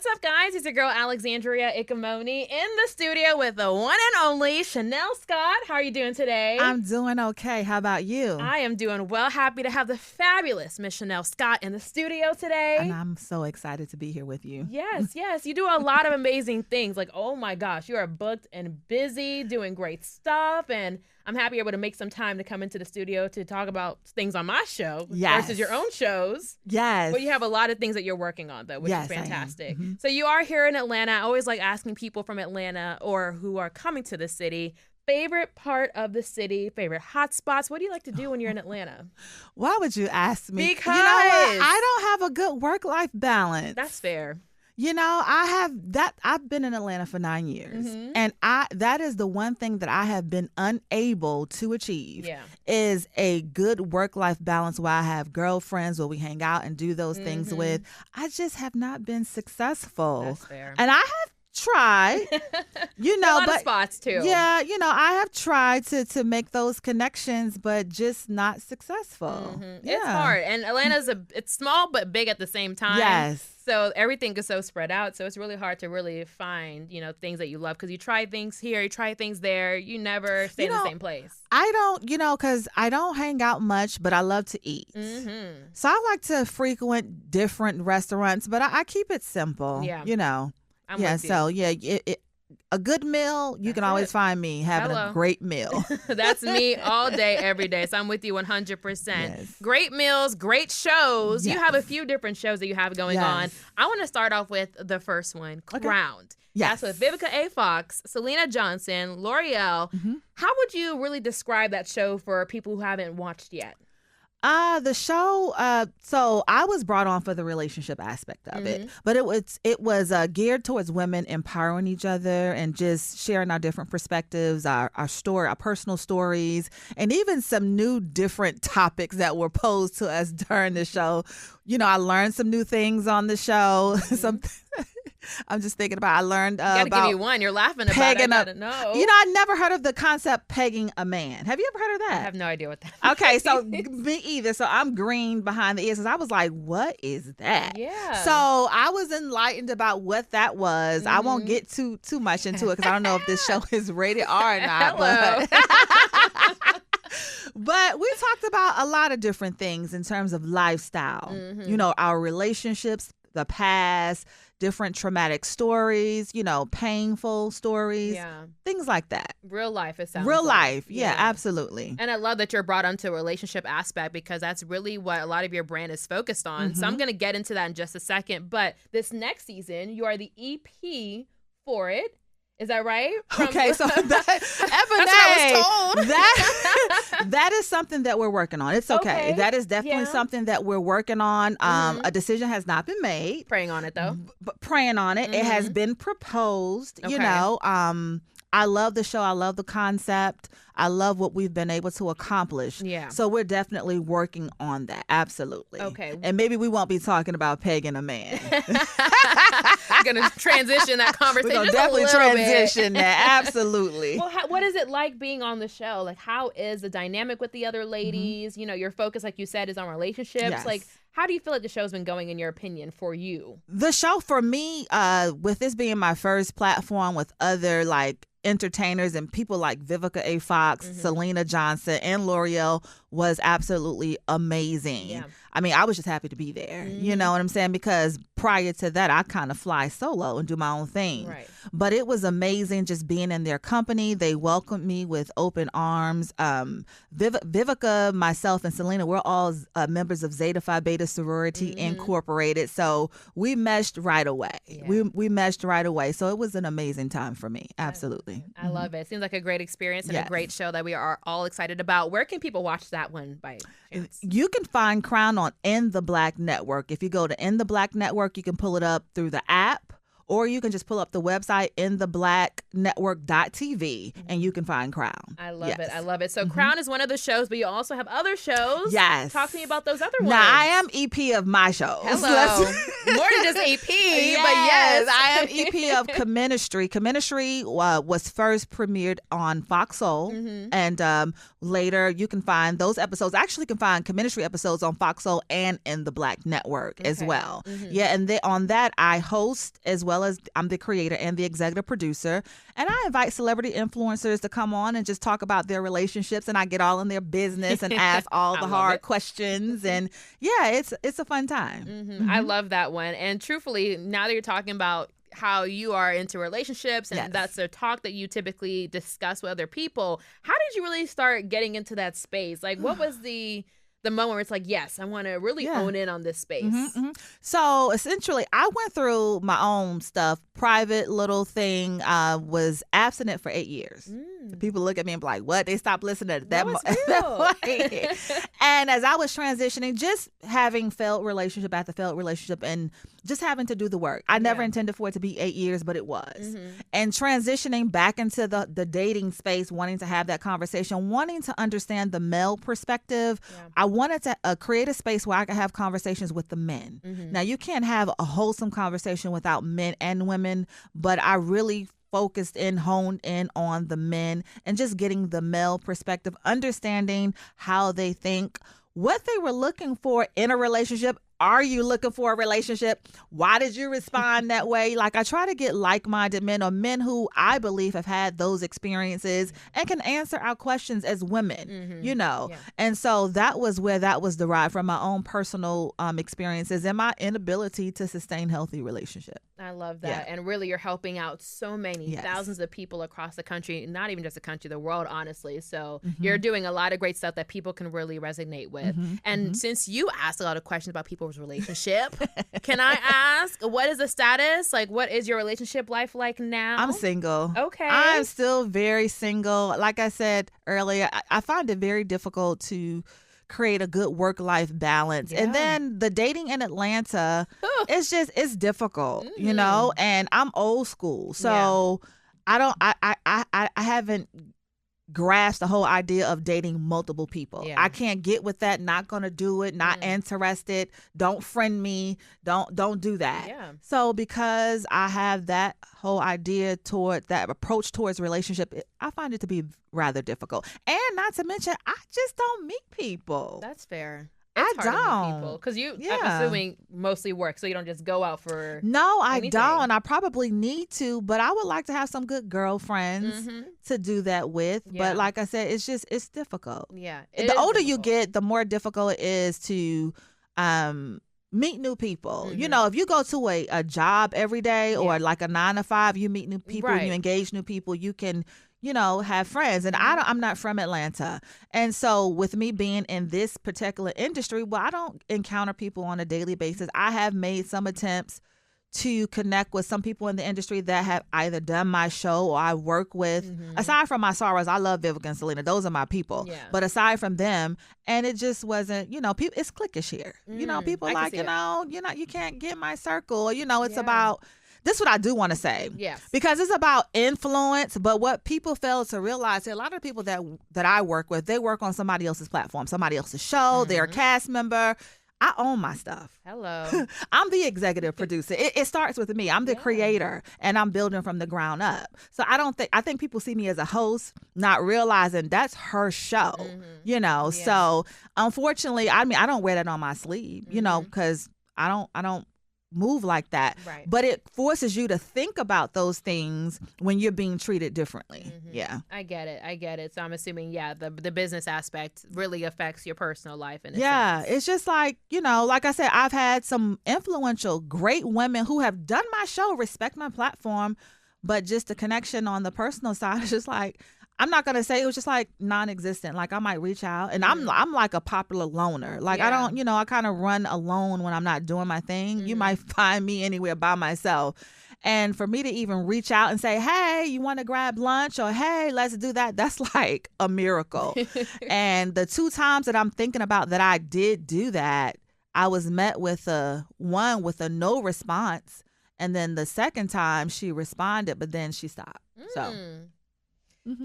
What's up, guys? It's your girl, Alexandria Ikamoni, in the studio with the one and only Chanel Scott. How are you doing today? I'm doing okay. How about you? I am doing well. Happy to have the fabulous Miss Chanel Scott in the studio today. And I'm so excited to be here with you. Yes. You do a lot of amazing things. Like, oh my gosh, you are booked and busy, doing great stuff. And I'm happy you're able to make some time to come into the studio to talk about things on my show versus your own shows. Yes. But you have a lot of things that you're working on, though, which is fantastic. Mm-hmm. So you are here in Atlanta. I always like asking people from Atlanta or who are coming to the city, favorite part of the city, favorite hot spots. What do you like to do when you're in Atlanta? Why would you ask me? Because you know what? I don't have a good work-life balance. That's fair. You know, I've been in Atlanta for 9 years, and that is the one thing that I have been unable to achieve is a good work-life balance where I have girlfriends where we hang out and do those things with. I just have not been successful. That's fair. And I have tried, you know, a lot of spots too. Yeah, you know, I have tried to make those connections, but just not successful. It's hard, and Atlanta's it's small but big at the same time. Yes. So everything is so spread out. So it's really hard to really find, things that you love because you try things here, you try things there. You never stay in the same place. I don't, because I don't hang out much, but I love to eat. So I like to frequent different restaurants, but I keep it simple. Yeah. I'm with you. So a good meal, you can always find me having a great meal. That's me all day, every day. So I'm with you 100%. Yes. Great meals, great shows. Yes. You have a few different shows that you have going on. I want to start off with the first one, Crowned. Yes. That's with Vivica A. Fox, Selena Johnson, L'Oreal. How would you really describe that show for people who haven't watched yet? The show, so I was brought on for the relationship aspect of it, but it was geared towards women empowering each other and just sharing our different perspectives, our personal stories, and even some new different topics that were posed to us during the show. I learned some new things on the show. I'm just thinking about. I learned gotta about give you one. You're laughing about it. I gotta know. I never heard of the concept pegging a man. Have you ever heard of that? I have no idea what that is. Okay, so me either. So I'm green behind the ears because I was like, "What is that?" Yeah. So I was enlightened about what that was. I won't get too much into it because I don't know if this show is rated R or not. But we talked about a lot of different things in terms of lifestyle. Our relationships, the past, different traumatic stories, painful stories, things like that. Real life, it sounds Real like. life, yeah, absolutely. And I love that you're brought onto a relationship aspect because that's really what a lot of your brand is focused on. So I'm going to get into that in just a second. But this next season, you are the EP for it. Is that right? Okay, so that's what I was told. That is something that we're working on. It's okay. That is definitely something that we're working on. A decision has not been made. Praying on it, though. But praying on it. It has been proposed. I love the show. I love the concept. I love what we've been able to accomplish. Yeah. So we're definitely working on that. Absolutely. Okay. And maybe we won't be talking about pegging a man. Going to transition that conversation. We're going to definitely transition that. Absolutely. Well, what is it like being on the show? Like, how is the dynamic with the other ladies? Your focus, like you said, is on relationships. Yes. Like, how do you feel like the show's been going, in your opinion, for you? The show, for me, with this being my first platform with other, entertainers and people like Vivica A. Fox, Selena Johnson, and L'Oreal was absolutely amazing. Yeah. I mean, I was just happy to be there. You know what I'm saying? Because prior to that, I kind of fly solo and do my own thing. Right. But it was amazing just being in their company. They welcomed me with open arms. Vivica, myself, and Selena, we're all members of Zeta Phi Beta Sorority Incorporated. So we meshed right away. Yeah. We meshed right away. So it was an amazing time for me. Absolutely. I love it. Seems like a great experience and a great show that we are all excited about. Where can people watch that one by chance? You can find Crown on In the Black Network. If you go to In the Black Network, you can pull it up through the app, or you can just pull up the website, blacknetwork.tv, and you can find Crown. I love it. I love it. So Crown is one of the shows, but you also have other shows. Yes. Talk to me about those other ones. Now, I am EP of my shows. Hello. More than just EP, yes, but yes. I am EP of CheMinistry. CheMinistry was first premiered on Fox Soul, and later you can find those episodes. Actually, you can find CheMinistry episodes on Fox Soul and in the Black Network as well. Yeah, and on that, I host, as well as I'm the creator and the executive producer, and I invite celebrity influencers to come on and just talk about their relationships, and I get all in their business and ask all the hard questions, and yeah, it's a fun time. I love that one. And truthfully, now that you're talking about how you are into relationships and that's the talk that you typically discuss with other people, how did you really start getting into that space? Like, what was the moment where it's like, yes, I want to really own in on this space? So essentially, I went through my own stuff, private little thing, was abstinent for 8 years. People look at me and be like, what? They stopped listening at that point. And as I was transitioning, just having failed relationship after failed relationship and just having to do the work. I never intended for it to be 8 years, but it was. And transitioning back into the dating space, wanting to have that conversation, wanting to understand the male perspective. I wanted to create a space where I could have conversations with the men. Now, you can't have a wholesome conversation without men and women, but I really focused and honed in on the men and just getting the male perspective, understanding how they think, what they were looking for in a relationship. Are you looking for a relationship? Why did you respond that way? Like, I try to get like-minded men, or men who I believe have had those experiences and can answer our questions as women, you know? And so that was where that was derived from, my own personal experiences and my inability to sustain healthy relationship. I love that. And really, you're helping out so many thousands of people across the country, not even just the country, the world, honestly. So you're doing a lot of great stuff that people can really resonate with. And since you asked a lot of questions about people's relationship, can I ask, what is the status? Like, what is your relationship life like now? I'm single. Okay. I'm still very single. Like I said earlier, I find it very difficult to create a good work-life balance. And then the dating in Atlanta, it's difficult, you know, and I'm old school. So I haven't grasp the whole idea of dating multiple people. I can't get with that. Not gonna do it. Not interested. Don't friend me. Don't do that. So because I have that whole idea toward that approach towards relationship, I find it to be rather difficult. And not to mention, I just don't meet people. That's fair. It's hard to meet people because I'm assuming mostly work, so you don't just go out for anything. Don't. I probably need to, but I would like to have some good girlfriends to do that with. But like I said, it's difficult. The older you get, the more difficult it is to meet new people. You know, if you go to a job every day or like a 9 to 5, you meet new people, you engage new people, you can, you know, have friends. And I'm not from Atlanta. And so with me being in this particular industry, well, I don't encounter people on a daily basis. I have made some attempts to connect with some people in the industry that have either done my show or I work with. Aside from my sorors, I love Vivica and Selena. Those are my people. But aside from them, and it just wasn't, you know, people, it's cliquish here. You know, people like, you know, you can't get my circle. You know, it's about... This is what I do want to say. Because it's about influence, but what people fail to realize, a lot of people that I work with, they work on somebody else's platform, somebody else's show, they're a cast member. I own my stuff. Hello. I'm the executive producer. It starts with me. I'm the creator, and I'm building from the ground up. So I think people see me as a host, not realizing that's her show, you know? So unfortunately, I mean, I don't wear that on my sleeve, you know, because I don't move like that. But it forces you to think about those things when you're being treated differently. I get it. So I'm assuming the business aspect really affects your personal life in a sense. It's just like, you know, like I said, I've had some influential great women who have done my show, respect my platform, but just the connection on the personal side is just like, I'm not gonna say it was just like non-existent. Like I might reach out, and I'm like a popular loner. Like I don't, you know, I kind of run alone when I'm not doing my thing. You might find me anywhere by myself. And for me to even reach out and say, hey, you want to grab lunch, or hey, let's do that, that's like a miracle. And the 2 times that I'm thinking about that I did do that, I was met with a no response. And then the second time she responded, but then she stopped. So.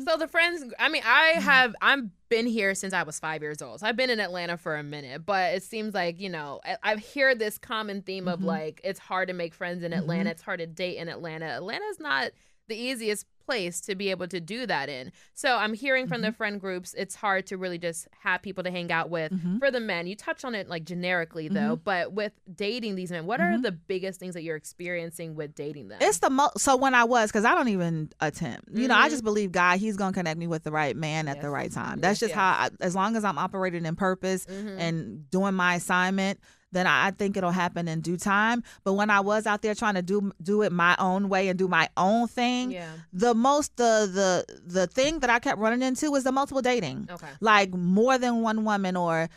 So the friends, I mean, I've been here since I was 5 years old. So I've been in Atlanta for a minute, but it seems like, I hear this common theme of like, it's hard to make friends in Atlanta. It's hard to date in Atlanta. Atlanta's not the easiest place to be able to do that in. So I'm hearing from the friend groups, it's hard to really just have people to hang out with. For the men, you touch on it like generically though, but with dating these men, what are the biggest things that you're experiencing with dating them? It's so when because I don't even attempt, I just believe God, he's going to connect me with the right man at the right time. That's just how, as long as I'm operating in purpose and doing my assignment, then I think it'll happen in due time. But when I was out there trying to do it my own way and do my own thing, the thing that I kept running into was the multiple dating. Okay. Like more than one woman, or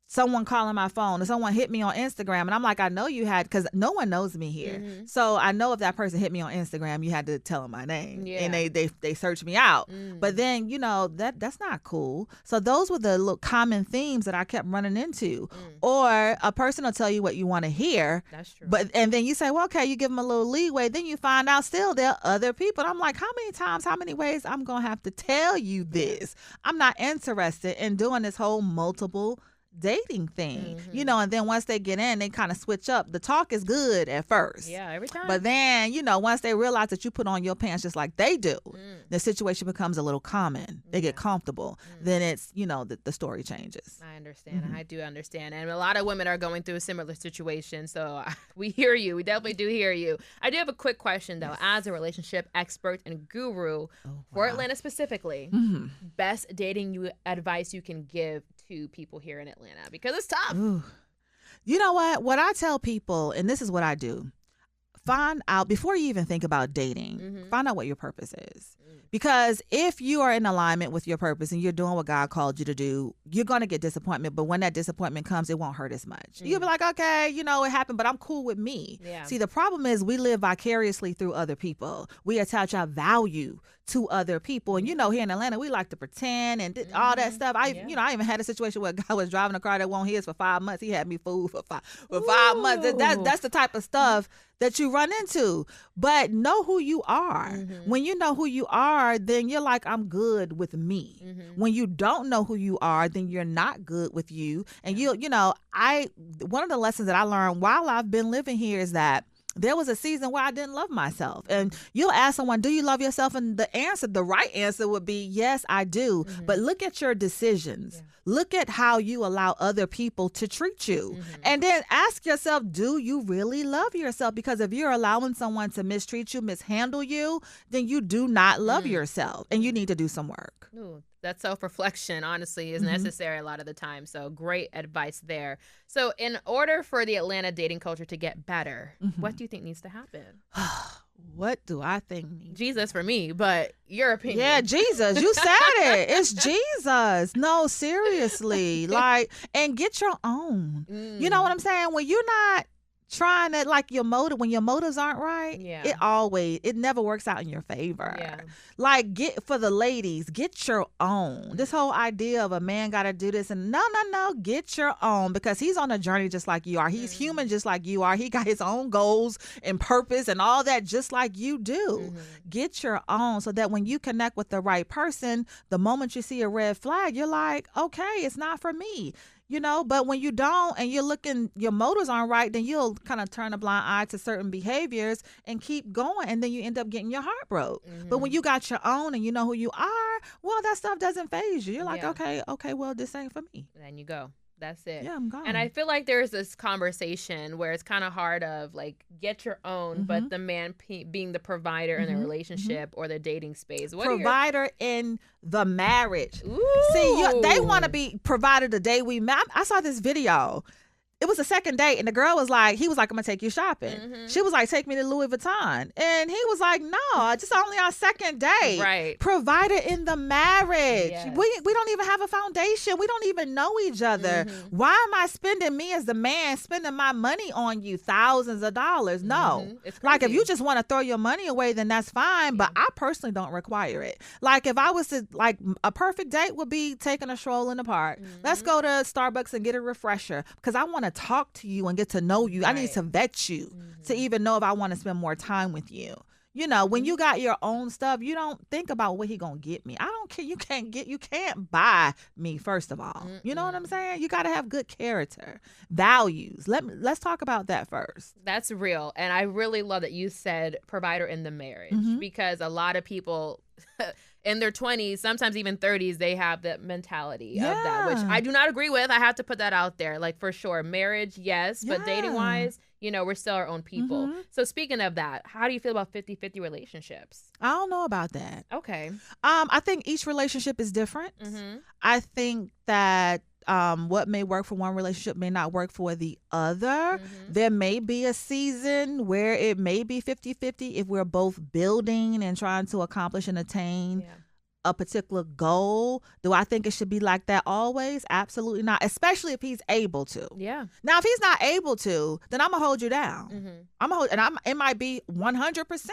someone calling my phone, or someone hit me on Instagram, and I'm like, I know you had, because no one knows me here. So I know if that person hit me on Instagram, you had to tell them my name, and they searched me out. But then, that's not cool. So those were the little common themes that I kept running into. Or a person will tell you what you want to hear. That's true. And then you say, well, okay, you give them a little leeway. Then you find out still there are other people. And I'm like, how many ways I'm going to have to tell you this? I'm not interested in doing this whole multiple dating thing, and then once they get in, they kind of switch up. The talk is good at first, every time, but then once they realize that you put on your pants just like they do, the situation becomes a little common. They get comfortable. Then it's the story changes. I understand. I do understand, and a lot of women are going through a similar situation, so we hear you. We definitely do hear you. I do have a quick question though. As a relationship expert and guru for Atlanta specifically, best dating advice you can give to people here in Atlanta, because it's tough. Ooh. You know what I tell people, and this is what I do, find out before you even think about dating, find out what your purpose is. Because if you are in alignment with your purpose and you're doing what God called you to do, you're going to get disappointment. But when that disappointment comes, it won't hurt as much. You'll be like, okay, it happened, but I'm cool with me. Yeah. See, the problem is we live vicariously through other people. We attach our value to other people. And, here in Atlanta, we like to pretend and all that stuff. I even had a situation where a guy was driving a car that won't his for 5 months. He had me fooled for 5 months. That's the type of stuff that you run into. But know who you are. When you know who you are, then you're like, I'm good with me. When you don't know who you are, then you're not good with you. And one of the lessons that I learned while I've been living here is that there was a season where I didn't love myself. And you'll ask someone, do you love yourself? And the right answer would be, yes, I do. But look at your decisions. Yeah. Look at how you allow other people to treat you. And then ask yourself, do you really love yourself? Because if you're allowing someone to mistreat you, mishandle you, then you do not love yourself. And you need to do some work. Ooh, that self-reflection, honestly, is necessary a lot of the time. So great advice there. So in order for the Atlanta dating culture to get better, what do you think needs to happen? What do I think? Jesus for me, but your opinion. Yeah, Jesus. You said it. It's Jesus. No, seriously. And get your own. You know what I'm saying? When you're not trying to, when your motives aren't right, it never works out in your favor. For the ladies, get your own. This whole idea of a man got to do this, and no, get your own, because he's on a journey just like you are. He's human just like you are. He got his own goals and purpose and all that just like you do. Get your own, so that when you connect with the right person, the moment you see a red flag, you're like, okay, it's not for me. But when you don't, and you're looking, your motives aren't right, then you'll kind of turn a blind eye to certain behaviors and keep going. And then you end up getting your heart broke. But when you got your own and you know who you are, well, that stuff doesn't faze you. You're like, okay, well, this ain't for me. Then you go. That's it. Yeah, I'm gone. And I feel like there's this conversation where it's kind of hard of get your own, but the man being the provider in the relationship or the dating space. Provider in the marriage. Ooh. See, they want to be provided the day we met. I saw this video. It was a second date, and the girl was like, he was like, I'm going to take you shopping. She was like, take me to Louis Vuitton. And he was like, no, just only our second date. Right. Provider in the marriage. Yes. We don't even have a foundation. We don't even know each other. Why am I spending my money on you, thousands of dollars? No. If you just want to throw your money away, then that's fine. But I personally don't require it. If I was to, a perfect date would be taking a stroll in the park. Let's go to Starbucks and get a refresher, because I want to to talk to you and get to know you. Right. I need to vet you to even know if I want to spend more time with you. You know, when you got your own stuff, you don't think about what he gonna get me. I don't care. You can't buy me, first of all. You know what I'm saying? You got to have good character, values. Let's talk about that first. That's real. And I really love that you said provider in the marriage, because a lot of people in their 20s, sometimes even 30s, they have that mentality of that, which I do not agree with. I have to put that out there. Like, for sure, marriage, yes, but dating wise, you know, we're still our own people. So speaking of that, how do you feel about 50-50 relationships? I don't know about that. Okay. I think each relationship is different. I think that what may work for one relationship may not work for the other. There may be a season where it may be 50-50 if we're both building and trying to accomplish and attain a particular goal. Do I think it should be like that always? Absolutely not, especially if he's able to. Yeah. Now, if he's not able to, then I'm going to hold you down. It might be 100%.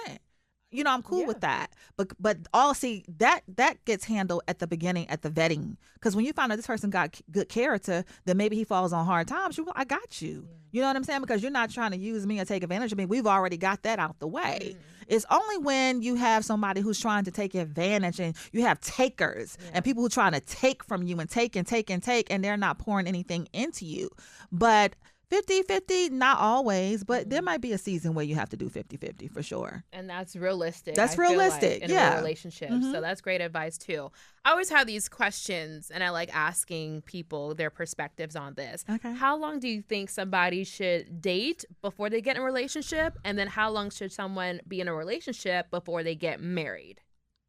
You know, I'm cool with that. But that gets handled at the beginning, at the vetting. Because when you find out this person got good character, then maybe he falls on hard times. I got you. You know what I'm saying? Because you're not trying to use me or take advantage of me. We've already got that out the way. It's only when you have somebody who's trying to take advantage, and you have takers and people who are trying to take from you and take and take and take, and they're not pouring anything into you. But 50-50, not always, but there might be a season where you have to do 50-50 for sure. And that's realistic. That's Like, realistic, in a relationship. So that's great advice too. I always have these questions, and I like asking people their perspectives on this. Okay. How long do you think somebody should date before they get in a relationship? And then how long should someone be in a relationship before they get married?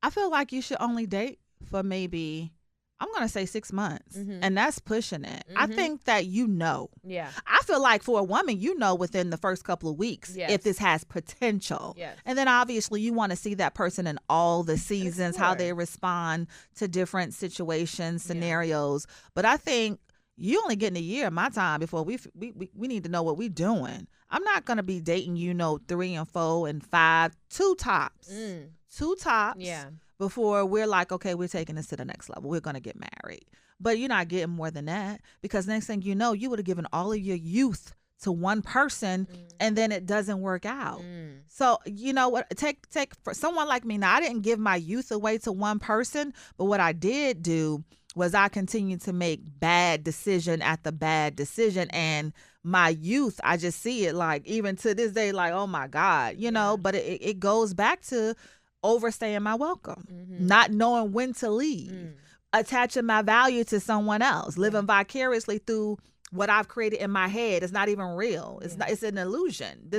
I feel like you should only date for maybe, I'm going to say 6 months, and that's pushing it. I think that Yeah. I feel like for a woman, within the first couple of weeks if this has potential. Yes. And then obviously you want to see that person in all the seasons, how they respond to different situations, scenarios. But I think you only getting a year of my time before we need to know what we're doing. I'm not going to be dating, 3 and 4 and 5, 2 tops. 2 tops. Yeah. Before we're like, okay, we're taking this to the next level. We're going to get married. But you're not getting more than that, because next thing you know, you would have given all of your youth to one person and then it doesn't work out. So, you know what? Take for someone like me. Now, I didn't give my youth away to one person, but what I did do was I continued to make bad decision after bad decision. And my youth, I just see it like, even to this day, like, oh my God, but it goes back to overstaying my welcome, not knowing when to leave, attaching my value to someone else, living vicariously through what I've created in my head. It's not even real. It's not. It's an illusion.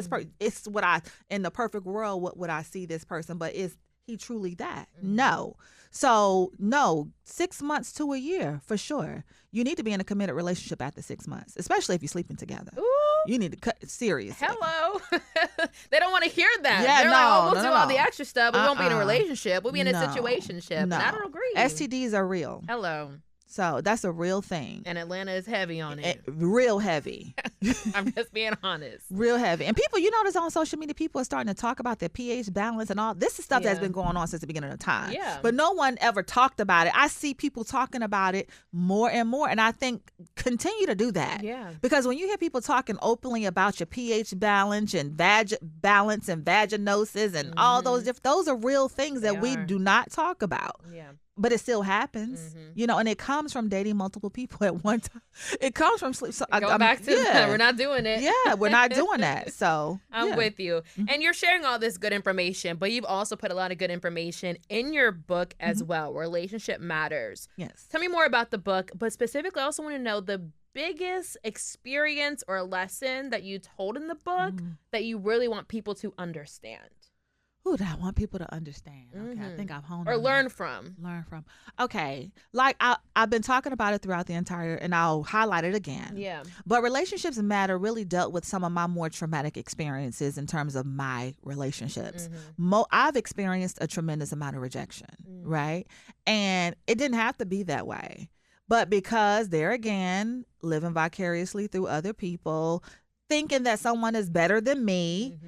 It's what in the perfect world, what would I see this person? But is he truly that? No. So no, 6 months to a year for sure. You need to be in a committed relationship after 6 months, especially if you're sleeping together. Ooh. You need to cut seriously. Hello. They don't want to hear that. Yeah, They're like, we'll do all the extra stuff. We won't be in a relationship. We'll be in a situationship. No. And I don't agree. STDs are real. Hello. So that's a real thing. And Atlanta is heavy on it. Real heavy. I'm just being honest. Real heavy. And people, notice on social media, people are starting to talk about their pH balance and all. This is stuff that's been going on since the beginning of time. Yeah. But no one ever talked about it. I see people talking about it more and more. And I think continue to do that. Yeah. Because when you hear people talking openly about your pH balance and balance and vaginosis and all those are real things that we do not talk about. Yeah. But it still happens, and it comes from dating multiple people at one time. It comes from sleep. So Go back to that. We're not doing it. Yeah, we're not doing that. So I'm with you. And you're sharing all this good information, but you've also put a lot of good information in your book as well, Relationship Matters. Yes. Tell me more about the book, but specifically I also want to know the biggest experience or lesson that you told in the book that you really want people to understand. Who do I want people to understand? Okay, I think I've honed or on learn that. from. Okay, like I've been talking about it throughout the entire, and I'll highlight it again. Yeah. But Relationships Matter really dealt with some of my more traumatic experiences in terms of my relationships. I've experienced a tremendous amount of rejection, right? And it didn't have to be that way. But because there again, living vicariously through other people, thinking that someone is better than me,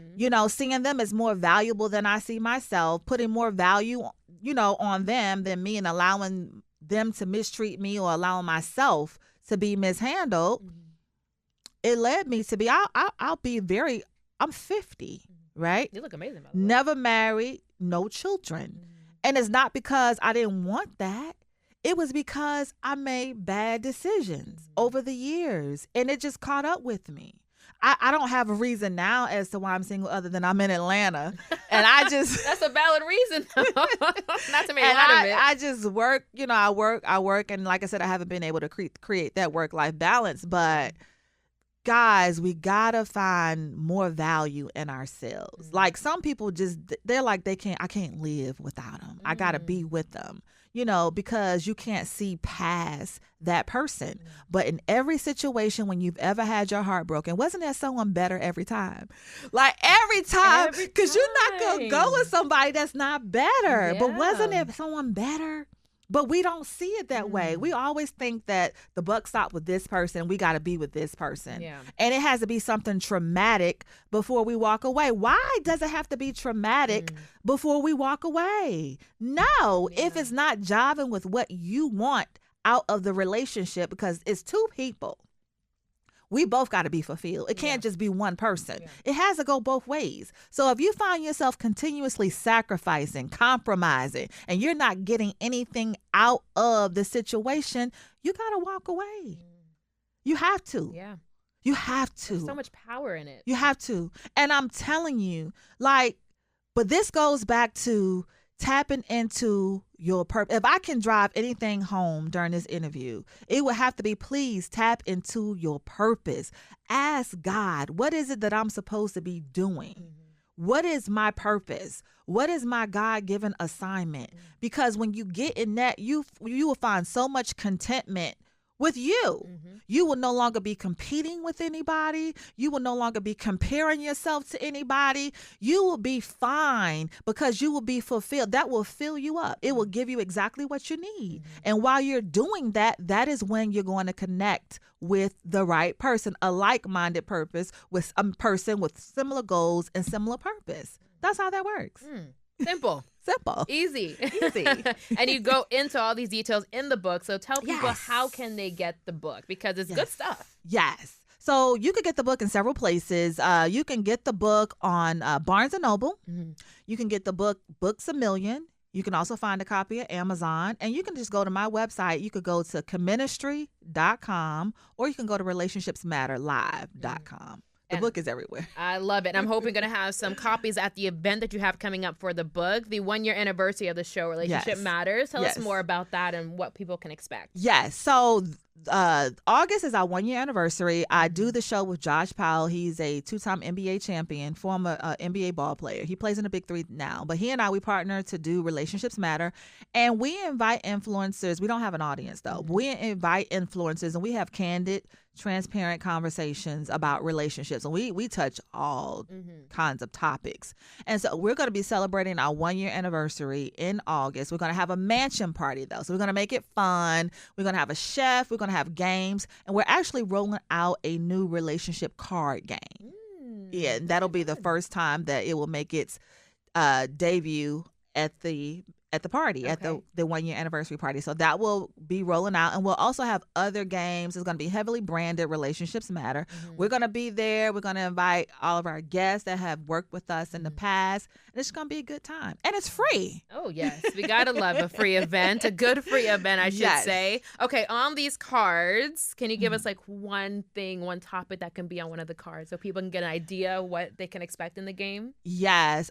seeing them as more valuable than I see myself, putting more value, on them than me, and allowing them to mistreat me or allowing myself to be mishandled. it led me to be, I'll be very, I'm 50, right? You look amazing, by the way. Never married, no children. And it's not because I didn't want that. It was because I made bad decisions over the years, and it just caught up with me. I don't have a reason now as to why I'm single other than I'm in Atlanta. And I just... That's a valid reason, though. Not to make light of it. I just work, I work. And like I said, I haven't been able to create that work-life balance. But guys, we got to find more value in ourselves. Like some people they're like, I can't live without them. I got to be with them. Because you can't see past that person. But in every situation when you've ever had your heart broken, wasn't there someone better every time? Like every time, because you're not going to go with somebody that's not better. Yeah. But wasn't there someone better? But we don't see it that way. We always think that the buck stopped with this person. We got to be with this person. Yeah. And it has to be something traumatic before we walk away. Why does it have to be traumatic before we walk away? No, if it's not jiving with what you want out of the relationship, because it's two people. We both got to be fulfilled. It can't just be one person. Yeah. It has to go both ways. So if you find yourself continuously sacrificing, compromising, and you're not getting anything out of the situation, you got to walk away. You have to. Yeah. You have to. There's so much power in it. You have to. And I'm telling you, but this goes back to tapping into your purpose. If I can drive anything home during this interview, it would have to be, please tap into your purpose. Ask God, what is it that I'm supposed to be doing? What is my purpose? What is my God-given assignment? Because when you get in that, you will find so much contentment with you. You will no longer be competing with anybody. You will no longer be comparing yourself to anybody. You will be fine because you will be fulfilled. That will fill you up. It will give you exactly what you need. And while you're doing that, that is when you're going to connect with the right person, a like-minded with a person with similar goals and similar purpose. That's how that works. Simple. Simple. Easy. And you go into all these details in the book. So tell people how can they get the book, because it's good stuff. Yes. So you could get the book in several places. You can get the book on Barnes & Noble. You can get the book Books A Million. You can also find a copy at Amazon. And you can just go to my website. You could go to CheMinistry.com, or you can go to RelationshipsMatterLive.com. The book is everywhere. I love it. I'm hoping going to have some copies at the event that you have coming up for the book, the 1-year anniversary of the show, Relationship Matters. Tell us more about that and what people can expect. Yes. So August is our 1-year anniversary. I do the show with Josh Powell. He's a 2-time NBA champion, former NBA ball player. He plays in the Big Three now. But he and we partner to do Relationships Matter. And we invite influencers. We don't have an audience, though. We invite influencers, and we have candid, transparent conversations about relationships. And we touch all kinds of topics. And so we're going to be celebrating our 1-year anniversary in August. We're going to have a mansion party, though. So we're going to make it fun. We're going to have a chef. We're going to have games. And we're actually rolling out a new relationship card game. Yeah, that'll be the first time that it will make its debut at the party, at the 1-year anniversary party. So that will be rolling out. And we'll also have other games. It's going to be heavily branded Relationships Matter. We're going to be there. We're going to invite all of our guests that have worked with us in the past. And it's going to be a good time. And it's free. Oh, yes. We got to love a free event. A good free event, I should say. Okay, on these cards, can you give us one topic that can be on one of the cards so people can get an idea what they can expect in the game? Yes.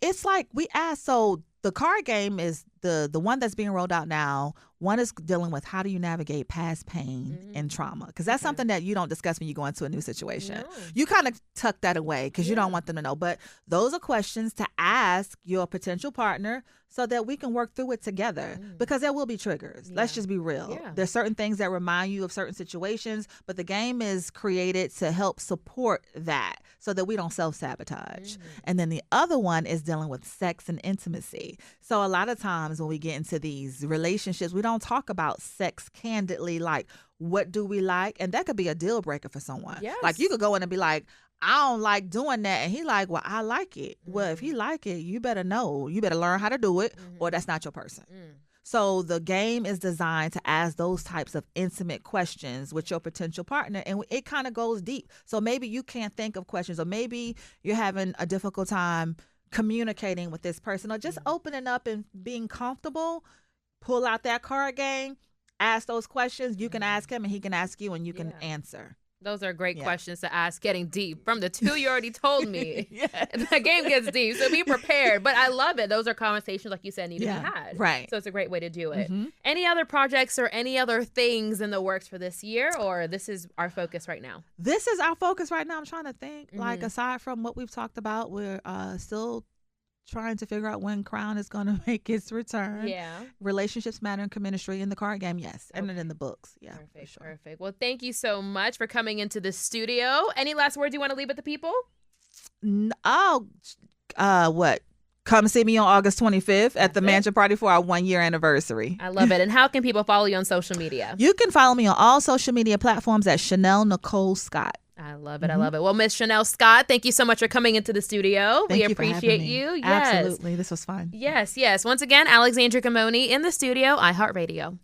It's like we asked, so the card game is the one that's being rolled out now. One is dealing with how do you navigate past pain and trauma, because that's something that you don't discuss when you go into a new situation. No. You kind of tuck that away because you don't want them to know. But those are questions to ask your potential partner so that we can work through it together, because there will be triggers. Let's just be real. There's certain things that remind you of certain situations, but the game is created to help support that so that we don't self-sabotage. And then the other one is dealing with sex and intimacy. So a lot of times when we get into these relationships, we don't talk about sex candidly, like what do we like? And that could be a deal breaker for someone. Yes. Like you could go in and be like, I don't like doing that. And he like, well, I like it. Well, if he like it, you better know. You better learn how to do it, or that's not your person. So the game is designed to ask those types of intimate questions with your potential partner, and it kind of goes deep. So maybe you can't think of questions, or maybe you're having a difficult time communicating with this person, or just opening up and being comfortable. Pull out that card game, ask those questions. You can ask him and he can ask you, and you can answer. Those are great questions to ask, getting deep. From the two you already told me, the game gets deep, so be prepared. But I love it. Those are conversations, like you said, need to be had. Right. So it's a great way to do it. Any other projects or any other things in the works for this year, or this is our focus right now? This is our focus right now. I'm trying to think. Like, aside from what we've talked about, we're still trying to figure out when Crown is going to make its return. Relationships matter in CheMinistry. In the card game, yes. And in the books. Yeah. Perfect. Well, thank you so much for coming into the studio. Any last words you want to leave with the people? What? Come see me on August 25th at the Mansion Party for our 1-year anniversary. I love it. And how can people follow you on social media? You can follow me on all social media platforms at Chanel Nicole Scott. I love it. I love it. Well, Miss Chanel Scott, thank you so much for coming into the studio. We appreciate you. Yes. Absolutely. This was fun. Yes. Once again, Alexandra Gamoni in the studio, iHeartRadio.